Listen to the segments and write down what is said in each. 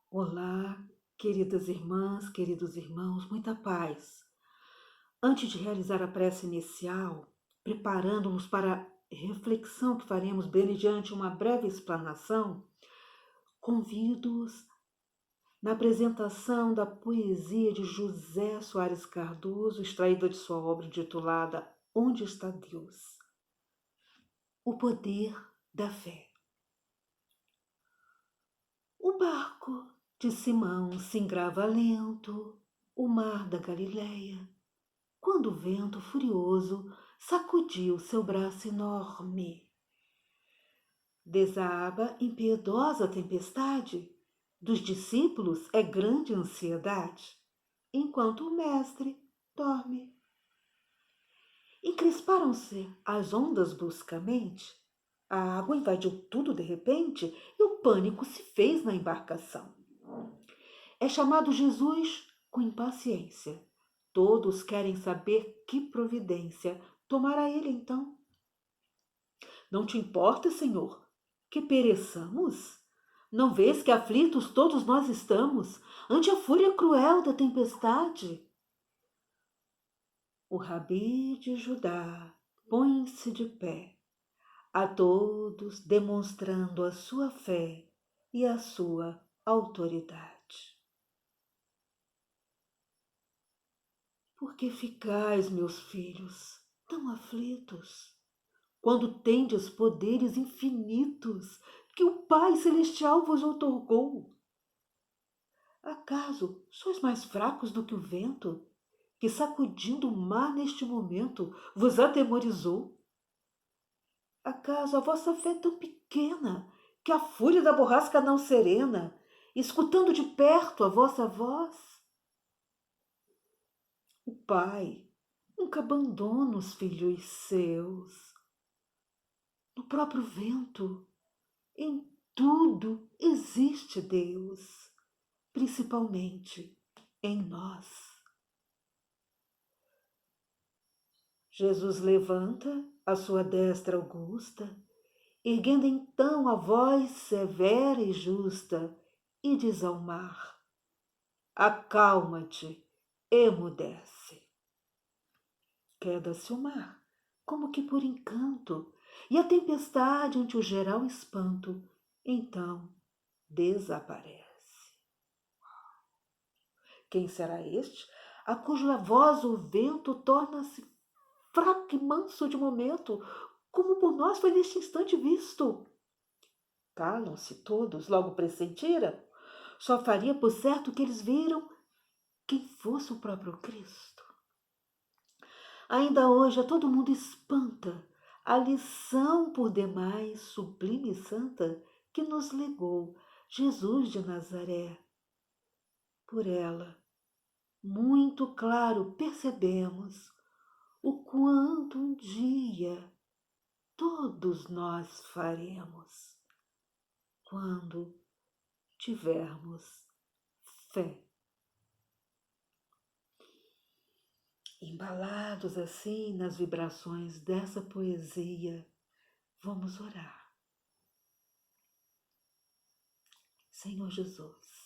Olá, queridas irmãs, queridos irmãos, muita paz. Antes de realizar a prece inicial, preparando-nos para a reflexão que faremos mediante uma breve explanação, convido-os na apresentação da poesia de José Soares Cardoso, extraída de sua obra intitulada Onde está Deus? O poder da fé. O barco de Simão se engrava lento, o mar da Galileia, quando o vento furioso sacudiu seu braço enorme. Desaba impiedosa tempestade, dos discípulos é grande ansiedade, enquanto o mestre dorme. Encresparam-se as ondas bruscamente, a água invadiu tudo de repente e o pânico se fez na embarcação. É chamado Jesus com impaciência. Todos querem saber que providência tomará ele então. Não te importa, Senhor, que pereçamos? Não vês que aflitos todos nós estamos ante a fúria cruel da tempestade? O Rabi de Judá põe-se de pé, a todos demonstrando a sua fé e a sua autoridade. Por que ficais, meus filhos, tão aflitos, quando tendes poderes infinitos que o Pai Celestial vos outorgou? Acaso sois mais fracos do que o vento, que sacudindo o mar neste momento vos atemorizou? Acaso a vossa fé é tão pequena que a fúria da borrasca não serena, escutando de perto a vossa voz? O Pai nunca abandona os filhos seus. No próprio vento, em tudo existe Deus, principalmente em nós. Jesus levanta a sua destra augusta, erguendo então a voz severa e justa, e diz ao mar: acalma-te, emudece. Queda-se o mar, como que por encanto, e a tempestade ante o geral espanto, então desaparece. Quem será este, a cuja voz o vento torna-se fraco e manso de momento, como por nós foi neste instante visto? Calam-se todos, logo pressentiram. Só faria por certo que eles viram quem fosse o próprio Cristo. Ainda hoje a todo mundo espanta a lição por demais sublime e santa que nos legou Jesus de Nazaré. Por ela, muito claro percebemos o quanto um dia todos nós faremos, quando tivermos fé. Embalados assim nas vibrações dessa poesia, vamos orar. Senhor Jesus,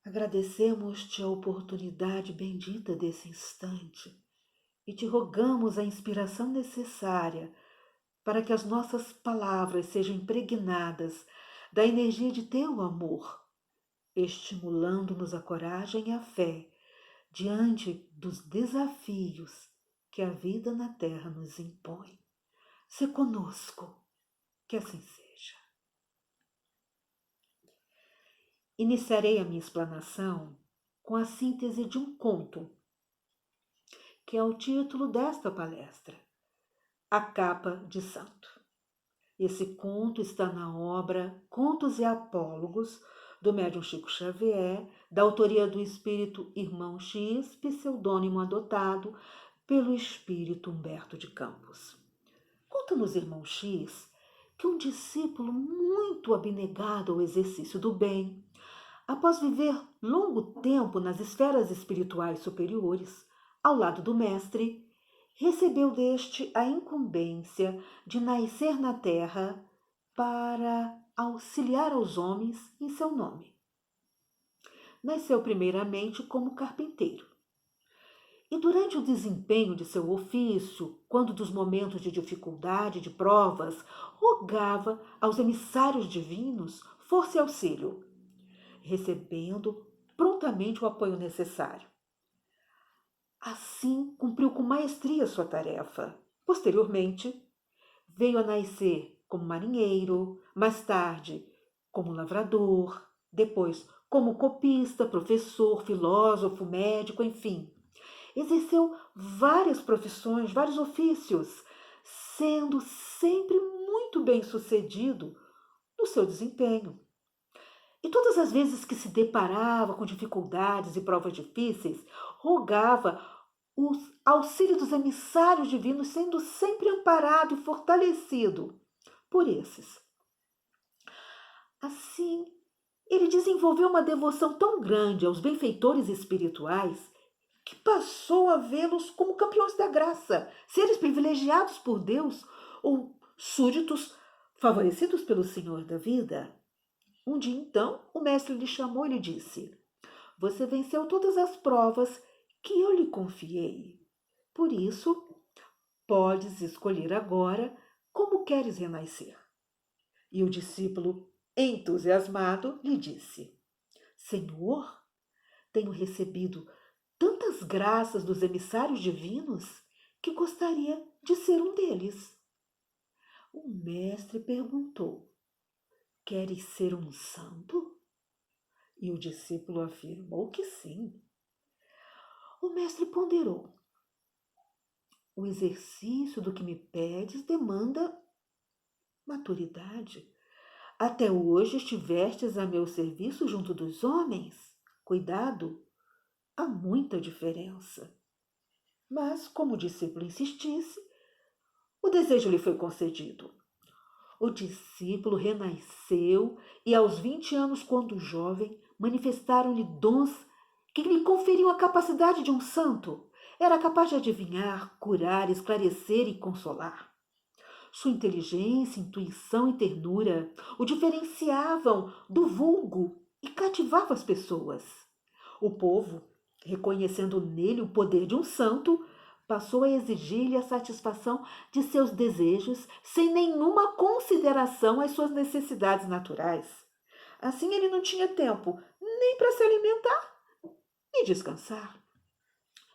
agradecemos-te a oportunidade bendita desse instante e te rogamos a inspiração necessária para que as nossas palavras sejam impregnadas da energia de teu amor, estimulando-nos a coragem e a fé diante dos desafios que a vida na terra nos impõe. Se conosco, que assim seja. Iniciarei a minha explanação com a síntese de um conto, que é o título desta palestra, A Capa de Santo. Esse conto está na obra Contos e Apólogos, do médium Chico Xavier, da autoria do espírito Irmão X, pseudônimo adotado pelo espírito Humberto de Campos. Conta-nos Irmão X que um discípulo muito abnegado ao exercício do bem, após viver longo tempo nas esferas espirituais superiores, ao lado do mestre, recebeu deste a incumbência de nascer na terra para auxiliar aos homens em seu nome. Nasceu primeiramente como carpinteiro. E durante o desempenho de seu ofício, quando dos momentos de dificuldade, de provas, rogava aos emissários divinos força e auxílio, recebendo prontamente o apoio necessário. Assim, cumpriu com maestria sua tarefa. Posteriormente, veio a nascer como marinheiro, mais tarde como lavrador, depois como copista, professor, filósofo, médico, enfim. Exerceu várias profissões, vários ofícios, sendo sempre muito bem-sucedido no seu desempenho. E todas as vezes que se deparava com dificuldades e provas difíceis, rogava o auxílio dos emissários divinos, sendo sempre amparado e fortalecido por esses. Assim, ele desenvolveu uma devoção tão grande aos benfeitores espirituais que passou a vê-los como campeões da graça, seres privilegiados por Deus ou súditos favorecidos pelo Senhor da vida. Um dia, então, o mestre lhe chamou e lhe disse: Você venceu todas as provas que eu lhe confiei. Por isso, podes escolher agora como queres renascer. E o discípulo, entusiasmado, lhe disse: Senhor, tenho recebido tantas graças dos emissários divinos que gostaria de ser um deles. O mestre perguntou: Queres ser um santo? E o discípulo afirmou que sim. O mestre ponderou: O exercício do que me pedes demanda maturidade. Até hoje estivestes a meu serviço junto dos homens. Cuidado, há muita diferença. Mas, como o discípulo insistisse, o desejo lhe foi concedido. O discípulo renasceu e, aos 20 anos, quando jovem, manifestaram-lhe dons que lhe conferiam a capacidade de um santo. Era capaz de adivinhar, curar, esclarecer e consolar. Sua inteligência, intuição e ternura o diferenciavam do vulgo e cativavam as pessoas. O povo, reconhecendo nele o poder de um santo, passou a exigir-lhe a satisfação de seus desejos sem nenhuma consideração às suas necessidades naturais. Assim ele não tinha tempo nem para se alimentar e descansar.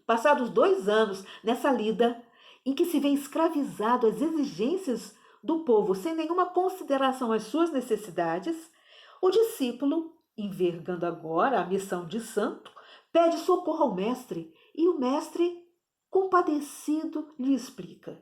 Passados 2 anos nessa lida, em que se vê escravizado às exigências do povo sem nenhuma consideração às suas necessidades, o discípulo, envergando agora a missão de santo, pede socorro ao mestre e o mestre, compadecido, lhe explica: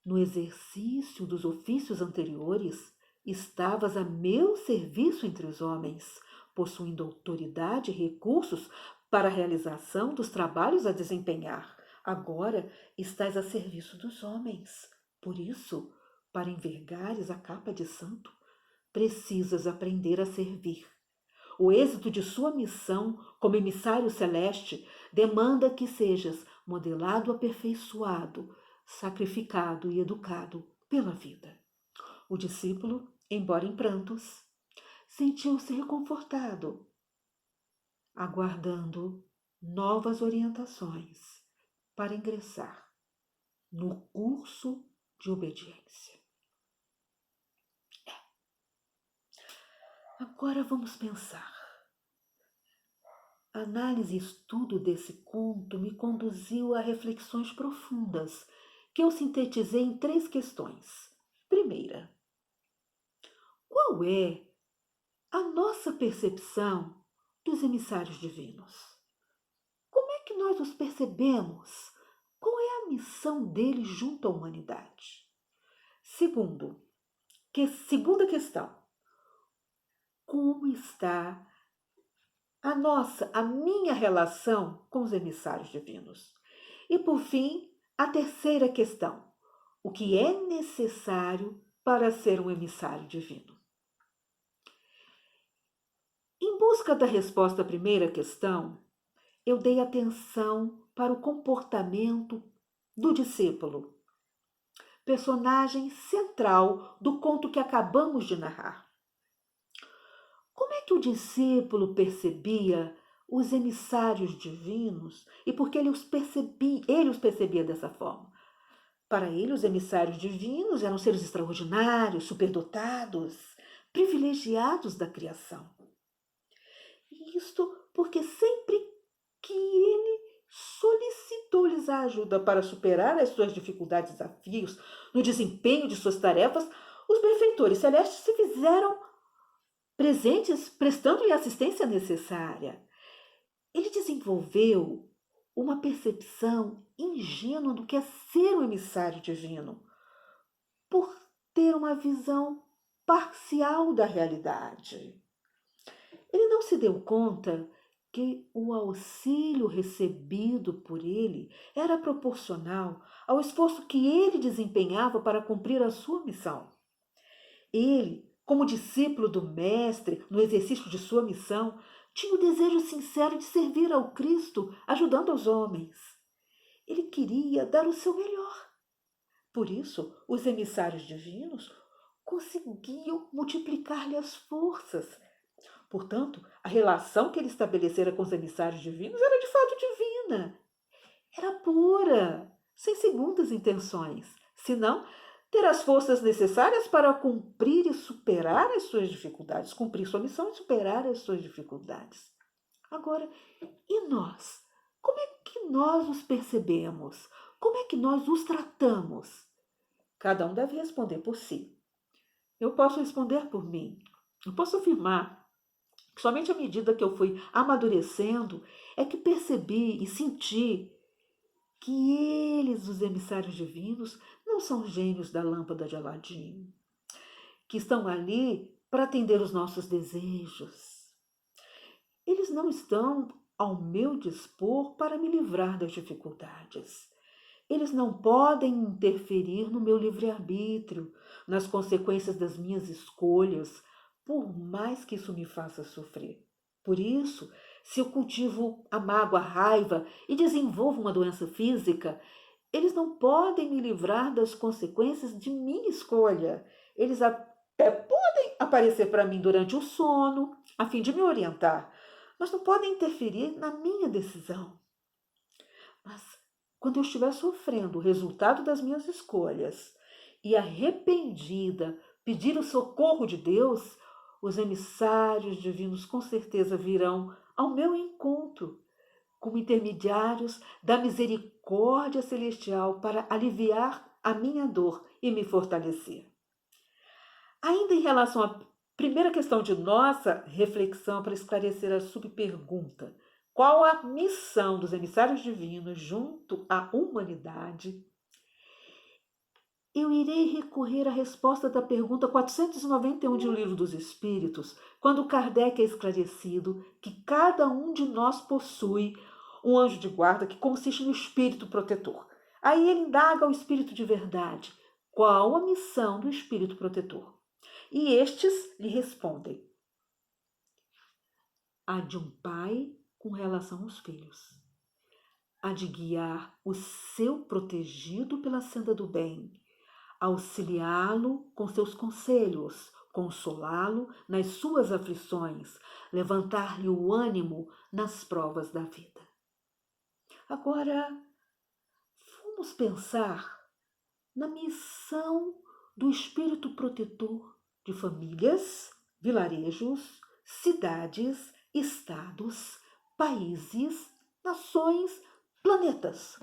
No exercício dos ofícios anteriores, estavas a meu serviço entre os homens, possuindo autoridade e recursos para a realização dos trabalhos a desempenhar. Agora estás a serviço dos homens. Por isso, para envergares a capa de santo, precisas aprender a servir. O êxito de sua missão como emissário celeste demanda que sejas modelado, aperfeiçoado, sacrificado e educado pela vida. O discípulo, embora em prantos, sentiu-se reconfortado, aguardando novas orientações para ingressar no curso de obediência. Agora vamos pensar. A análise e estudo desse conto me conduziu a reflexões profundas, que eu sintetizei em 3 questões. Primeira, qual é a nossa percepção dos emissários divinos? Como é que nós os percebemos? Qual é a missão deles junto à humanidade? Segunda questão, como está a minha relação com os emissários divinos? E, por fim, a terceira questão, o que é necessário para ser um emissário divino? Em busca da resposta à primeira questão, eu dei atenção para o comportamento do discípulo. personagem central do conto que acabamos de narrar. Como é que o discípulo percebia os emissários divinos e por que ele os percebia dessa forma? Para ele, os emissários divinos eram seres extraordinários, superdotados, privilegiados da criação. Isto porque sempre que ele solicitou-lhes a ajuda para superar as suas dificuldades e desafios no desempenho de suas tarefas, os benfeitores celestes se fizeram presentes, prestando-lhe a assistência necessária. Ele desenvolveu uma percepção ingênua do que é ser um emissário divino, por ter uma visão parcial da realidade. Ele não se deu conta que o auxílio recebido por ele era proporcional ao esforço que ele desempenhava para cumprir a sua missão. Ele, como discípulo do Mestre, no exercício de sua missão, tinha o desejo sincero de servir ao Cristo, ajudando os homens. Ele queria dar o seu melhor. Por isso, os emissários divinos conseguiam multiplicar-lhe as forças. Portanto, a relação que ele estabelecera com os emissários divinos era de fato divina. Era pura, sem segundas intenções, senão ter as forças necessárias para cumprir e superar as suas dificuldades, cumprir sua missão e superar as suas dificuldades. Agora, e nós? Como é que nós os percebemos? Como é que nós os tratamos? Cada um deve responder por si. Eu posso responder por mim. Eu posso afirmar que somente à medida que eu fui amadurecendo é que percebi e senti que eles, os emissários divinos, não são gênios da lâmpada de Aladim, que estão ali para atender os nossos desejos. Eles não estão ao meu dispor para me livrar das dificuldades. Eles não podem interferir no meu livre-arbítrio, nas consequências das minhas escolhas, por mais que isso me faça sofrer. Por isso, se eu cultivo a mágoa, a raiva e desenvolvo uma doença física, eles não podem me livrar das consequências de minha escolha. Eles até podem aparecer para mim durante o sono, a fim de me orientar, mas não podem interferir na minha decisão. Mas quando eu estiver sofrendo o resultado das minhas escolhas e arrependida pedir o socorro de Deus, os emissários divinos com certeza virão ao meu encontro como intermediários da misericórdia celestial para aliviar a minha dor e me fortalecer. Ainda em relação à primeira questão de nossa reflexão, para esclarecer a subpergunta, qual a missão dos emissários divinos junto à humanidade? Eu irei recorrer à resposta da pergunta 491 de O Livro dos Espíritos, quando Kardec é esclarecido que cada um de nós possui um anjo de guarda que consiste no espírito protetor. Aí ele indaga ao espírito de verdade: qual a missão do espírito protetor? E estes lhe respondem: a de um pai com relação aos filhos, a de guiar o seu protegido pela senda do bem, auxiliá-lo com seus conselhos, consolá-lo nas suas aflições, levantar-lhe o ânimo nas provas da vida. Agora, vamos pensar na missão do espírito protetor de famílias, vilarejos, cidades, estados, países, nações, planetas.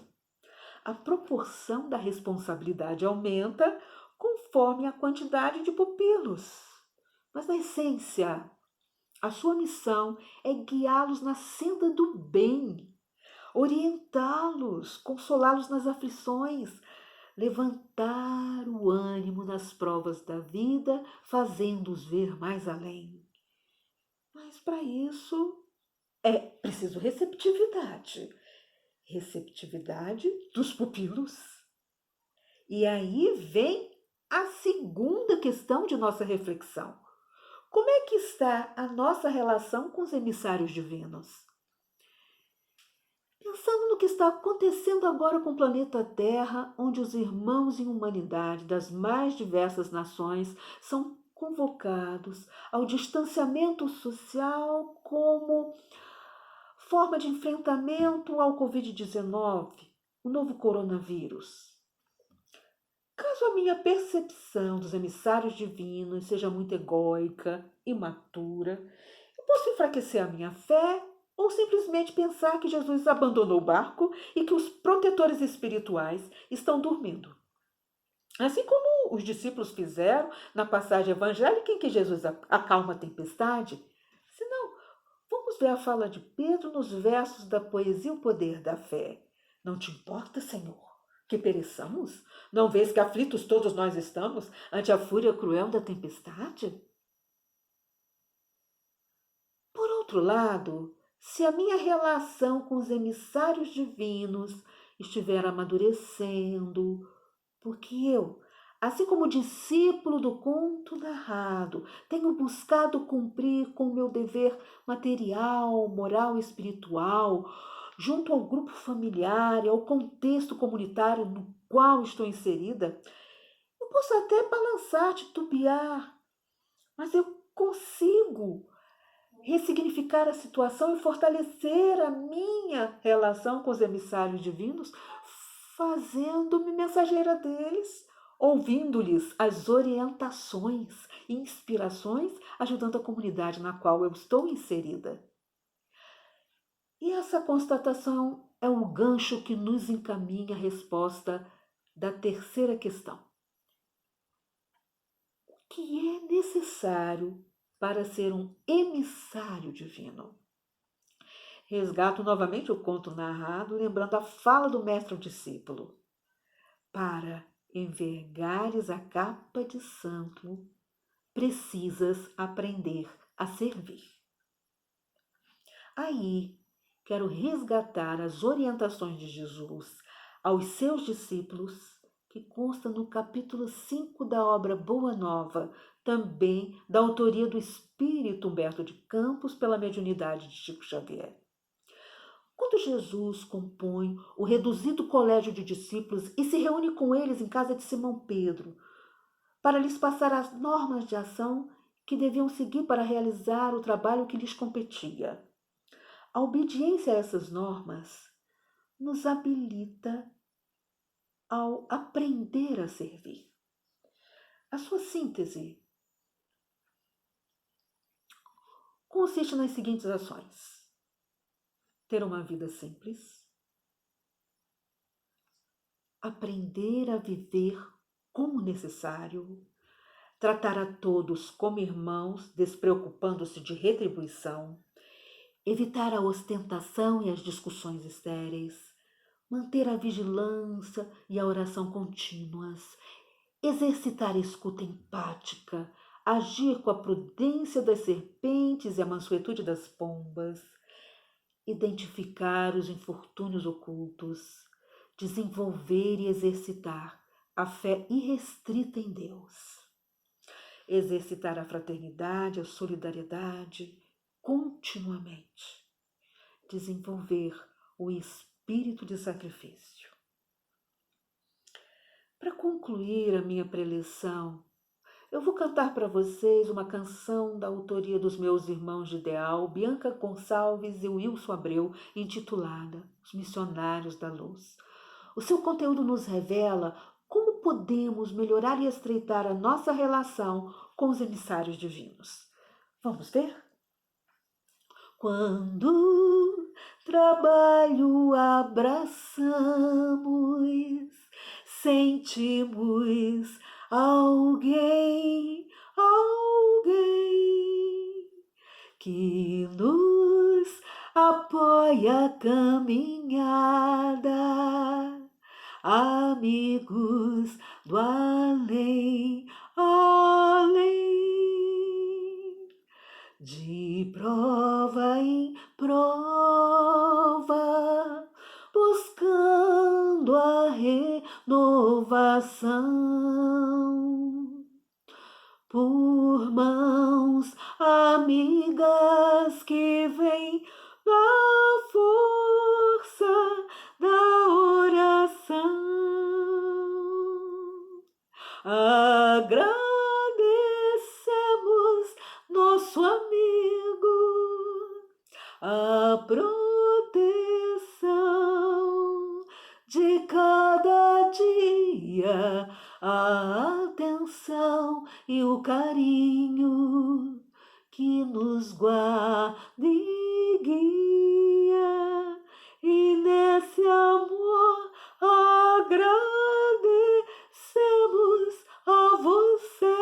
A proporção da responsabilidade aumenta conforme a quantidade de pupilos. Mas, na essência, a sua missão é guiá-los na senda do bem, orientá-los, consolá-los nas aflições, levantar o ânimo nas provas da vida, fazendo-os ver mais além. Mas para isso é preciso receptividade. Receptividade dos pupilos. E aí vem a segunda questão de nossa reflexão. Como é que está a nossa relação com os emissários divinos? Pensando no que está acontecendo agora com o planeta Terra, onde os irmãos em humanidade das mais diversas nações são convocados ao distanciamento social como forma de enfrentamento ao Covid-19, o novo coronavírus. Caso a minha percepção dos emissários divinos seja muito egóica, imatura, eu posso enfraquecer a minha fé ou simplesmente pensar que Jesus abandonou o barco e que os protetores espirituais estão dormindo. Assim como os discípulos fizeram na passagem evangélica em que Jesus acalma a tempestade. Se não, vamos ver a fala de Pedro nos versos da poesia O Poder da Fé. Não te importa, Senhor, que pereçamos? Não vês que aflitos todos nós estamos ante a fúria cruel da tempestade? Por outro lado, se a minha relação com os emissários divinos estiver amadurecendo, porque eu, assim como discípulo do conto narrado, tenho buscado cumprir com o meu dever material, moral e espiritual, junto ao grupo familiar e ao contexto comunitário no qual estou inserida, eu posso até balançar, titubear, mas eu consigo ressignificar a situação e fortalecer a minha relação com os emissários divinos, fazendo-me mensageira deles, ouvindo-lhes as orientações e inspirações, ajudando a comunidade na qual eu estou inserida. E essa constatação é o gancho que nos encaminha à resposta da terceira questão. O que é necessário para ser um emissário divino? Resgato novamente o conto narrado, lembrando a fala do mestre ao discípulo. Para envergares a capa de santo, precisas aprender a servir. Aí, quero resgatar as orientações de Jesus aos seus discípulos, que consta no capítulo 5 da obra Boa Nova, também da autoria do espírito Humberto de Campos, pela mediunidade de Chico Xavier. Quando Jesus compõe o reduzido colégio de discípulos e se reúne com eles em casa de Simão Pedro, para lhes passar as normas de ação que deviam seguir para realizar o trabalho que lhes competia. A obediência a essas normas nos habilita ao aprender a servir. A sua síntese consiste nas seguintes ações: ter uma vida simples, aprender a viver como necessário, tratar a todos como irmãos, despreocupando-se de retribuição, evitar a ostentação e as discussões estéreis, manter a vigilância e a oração contínuas, exercitar a escuta empática, agir com a prudência das serpentes e a mansuetude das pombas, identificar os infortúnios ocultos, desenvolver e exercitar a fé irrestrita em Deus, exercitar a fraternidade, a solidariedade continuamente, desenvolver o espírito de sacrifício. Para concluir a minha preleção, eu vou cantar para vocês uma canção da autoria dos meus irmãos de ideal, Bianca Gonçalves e Wilson Abreu, intitulada Os Missionários da Luz. O seu conteúdo nos revela como podemos melhorar e estreitar a nossa relação com os emissários divinos. Vamos ver? Quando trabalho abraçamos, sentimos alguém que nos apoia a caminhada, amigos do além, de prova em prova, buscando a renovação. Por mãos amigas que vêm na força a proteção de cada dia, a atenção e o carinho que nos guarda e guia, e nesse amor agradecemos a vocês,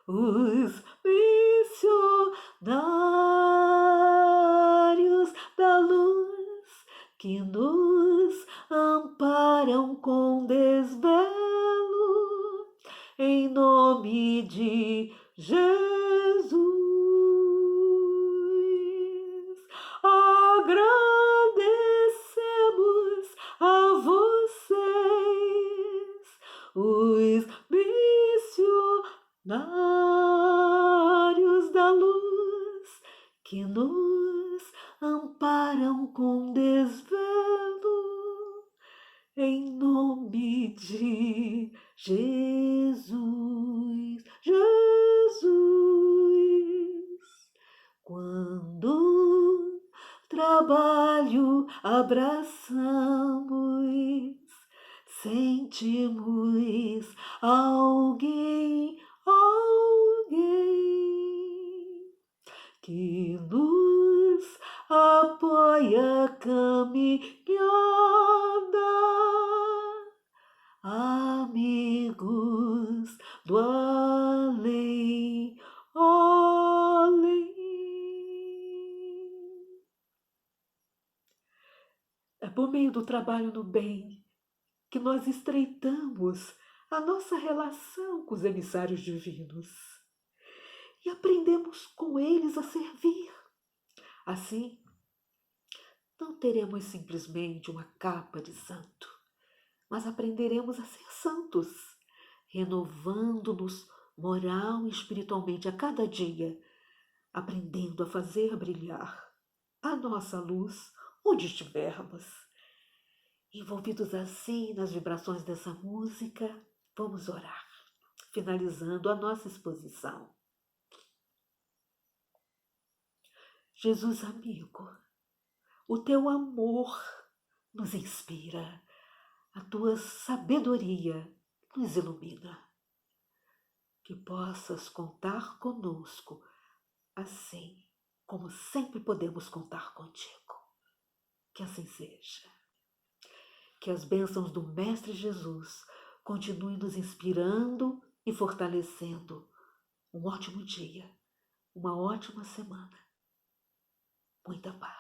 os missionários da luz, que nos amparam com desvelo, em nome de Jesus. Agradecemos a vocês, os missionários da luz, que nos amparam com desvelo, em nome de Jesus. Jesus, quando trabalho abraçamos, sentimos alguém que nos apoia a caminhada, amigos do além, além. É por meio do trabalho no bem que nós estreitamos a nossa relação com os emissários divinos e aprendemos com eles a servir. Assim, não teremos simplesmente uma capa de santo, mas aprenderemos a ser santos, renovando-nos moral e espiritualmente a cada dia, aprendendo a fazer brilhar a nossa luz onde estivermos. Envolvidos assim nas vibrações dessa música, vamos orar, finalizando a nossa exposição. Jesus amigo, o teu amor nos inspira, a tua sabedoria nos ilumina. Que possas contar conosco, assim como sempre podemos contar contigo. Que assim seja. Que as bênçãos do Mestre Jesus continuem nos inspirando e fortalecendo. Um ótimo dia, uma ótima semana. Muita paz.